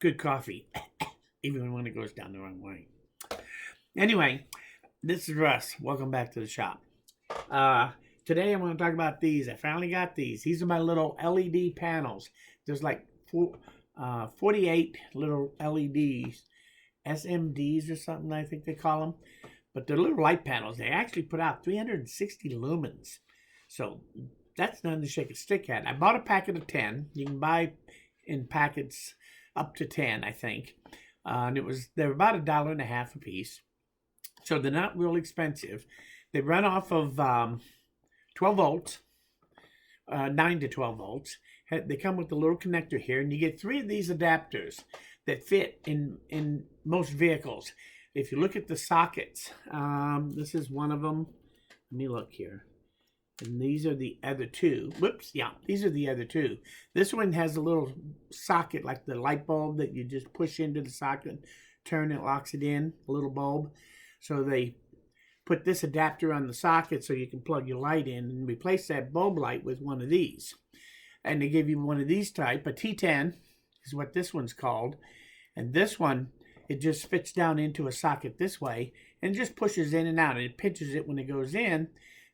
Good coffee, even when it goes down the wrong way. Anyway, this is Russ. Welcome back to the shop. Uh, Today I'm going to talk about these. I finally got these. These are my little LED panels. There's like 48 little LEDs, SMDs or something, I think they call them. But they're little light panels. They actually put out 360 lumens. So that's nothing to shake a stick at. I bought a packet of 10. You can buy in packets up to 10, I think. And they're about $1.50 a piece. So they're not real expensive. They run off of 12 volts, 9 to 12 volts. They come with a little connector here, and you get 3 of these adapters that fit in most vehicles. If you look at the sockets, this is one of them. Let me look here. And these are the other 2. Whoops, yeah, these are the other 2. This one has a little socket like the light bulb that you just push into the socket, turn it, locks it in, a little bulb. So they put this adapter on the socket so you can plug your light in and replace that bulb light with one of these. And they give you one of these type, a T10 is what this one's called. And this one, it just fits down into a socket this way and just pushes in and out. And it pinches it when it goes in,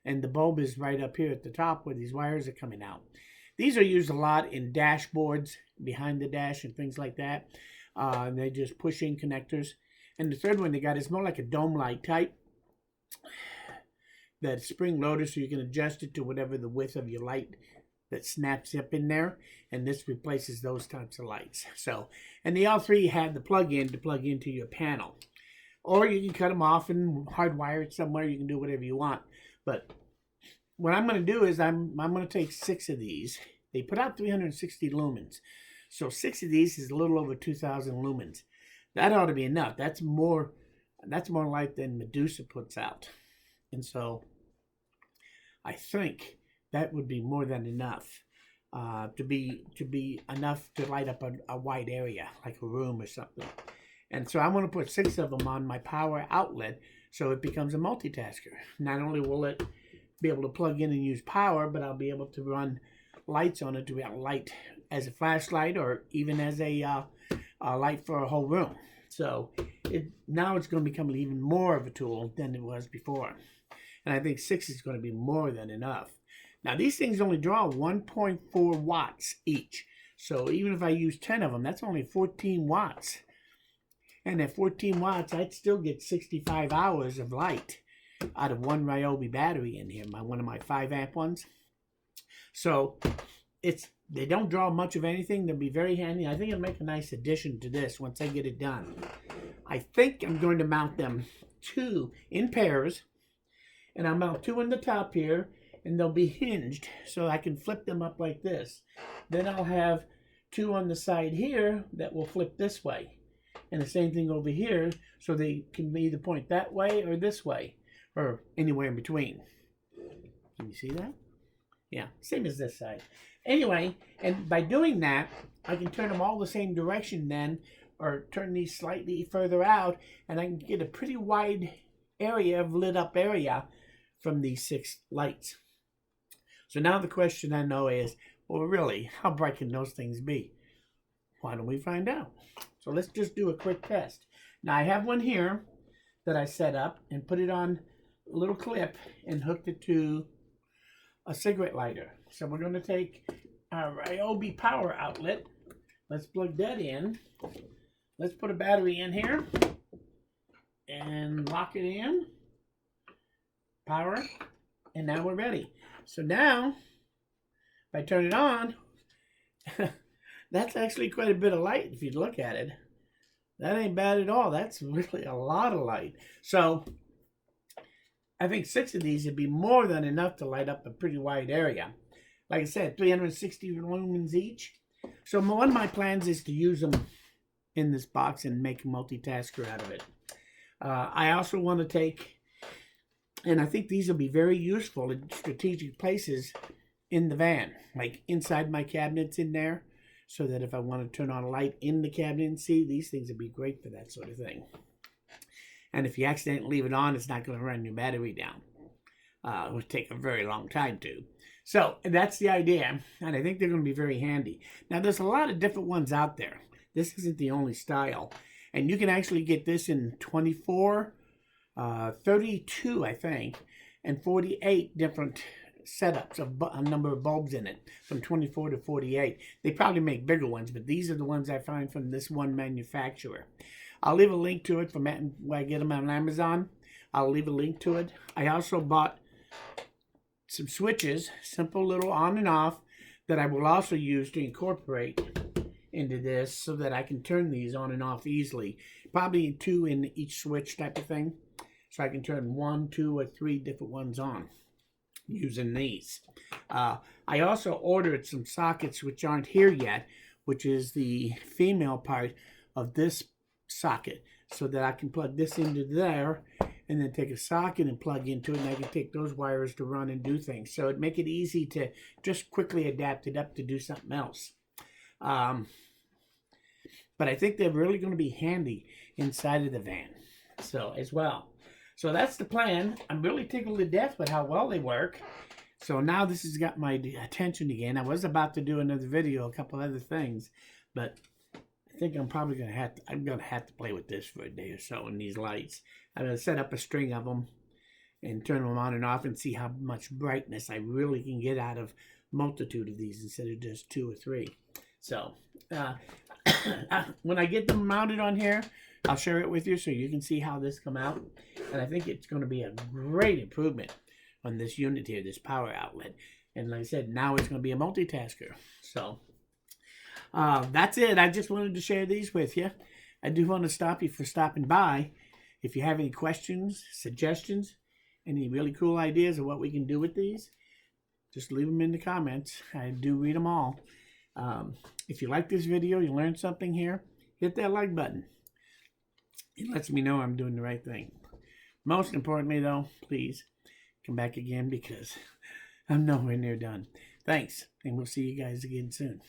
and the bulb is right up here at the top where these wires are coming out. These are used a lot in dashboards, behind the dash and things like that. And they just push in connectors. And the third one they got is more like a dome light type. That spring loaded so you can adjust it to whatever the width of your light that snaps up in there, and this replaces those types of lights. So, and they all 3 have the plug-in to plug into your panel, or you can cut them off and hardwire it somewhere. You can do whatever you want. But what I'm going to do is I'm going to take 6 of these. They put out 360 lumens, so 6 of these is a little over 2,000 lumens. That ought to be enough. That's more light than Medusa puts out, and so I think that would be more than enough to be enough to light up a wide area, like a room or something. And so I'm going to put 6 of them on my power outlet so it becomes a multitasker. Not only will it be able to plug in and use power, but I'll be able to run lights on it to light as a flashlight or even as a light for a whole room. So now it's going to become even more of a tool than it was before. And I think 6 is going to be more than enough. Now, these things only draw 1.4 watts each. So even if I use 10 of them, that's only 14 watts. And at 14 watts, I'd still get 65 hours of light out of one Ryobi battery in here, one of my 5 amp ones. So they don't draw much of anything. They'll be very handy. I think it'll make a nice addition to this once I get it done. I think I'm going to mount them 2 in pairs. And I'll mount 2 in the top here, and they'll be hinged so I can flip them up like this. Then I'll have 2 on the side here that will flip this way. And the same thing over here, so they can either point that way or this way, or anywhere in between. Can you see that? Yeah, same as this side. Anyway, and by doing that, I can turn them all the same direction then, or turn these slightly further out, and I can get a pretty wide area of lit up area from these 6 lights. So now the question I know is, well, really, how bright can those things be? Why don't we find out? So let's just do a quick test. Now I have one here that I set up and put it on a little clip and hooked it to a cigarette lighter. So we're going to take our Ryobi power outlet. Let's plug that in. Let's put a battery in here and lock it in. Power, and now we're ready. So now, if I turn it on, that's actually quite a bit of light if you look at it. That ain't bad at all. That's really a lot of light. So I think 6 of these would be more than enough to light up a pretty wide area. Like I said, 360 lumens each. So one of my plans is to use them in this box and make a multitasker out of it. I also want to take, and I think these will be very useful in strategic places in the van, like inside my cabinets in there, so that if I want to turn on a light in the cabinet and see, these things would be great for that sort of thing. And if you accidentally leave it on, it's not going to run your battery down. It would take a very long time to. So that's the idea, and I think they're going to be very handy. Now, there's a lot of different ones out there. This isn't the only style, and you can actually get this in 24, 32, I think, and 48 different setups of a number of bulbs in it, from 24 to 48. They probably make bigger ones, but these are the ones I find from this one manufacturer. I'll leave a link to it from where I get them on Amazon. I'll leave a link to it. I also bought some switches, simple little on and off, that I will also use to incorporate into this so that I can turn these on and off easily. Probably 2 in each switch type of thing. So I can turn 1, 2, or 3 different ones on using these. I also ordered some sockets which aren't here yet, which is the female part of this socket, so that I can plug this into there and then take a socket and plug into it, and I can take those wires to run and do things. So it'd make it easy to just quickly adapt it up to do something else. But I think they're really going to be handy inside of the van, so as well. So that's the plan. I'm really tickled to death with how well they work. So now this has got my attention again. I was about to do another video, a couple other things, but I think I'm probably going to have to play with this for a day or so in these lights. I'm going to set up a string of them and turn them on and off and see how much brightness I really can get out of a multitude of these instead of just 2 or 3. So when I get them mounted on here, I'll share it with you so you can see how this come out. And I think it's going to be a great improvement on this unit here, this power outlet. And like I said, now it's going to be a multitasker. So that's it. I just wanted to share these with you. I do want to stop you for stopping by. If you have any questions, suggestions, any really cool ideas of what we can do with these, just leave them in the comments. I do read them all. If you like this video, you learned something here, hit that like button. It lets me know I'm doing the right thing. Most importantly, though, please come back again because I'm nowhere near done. Thanks, and we'll see you guys again soon.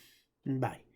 Bye.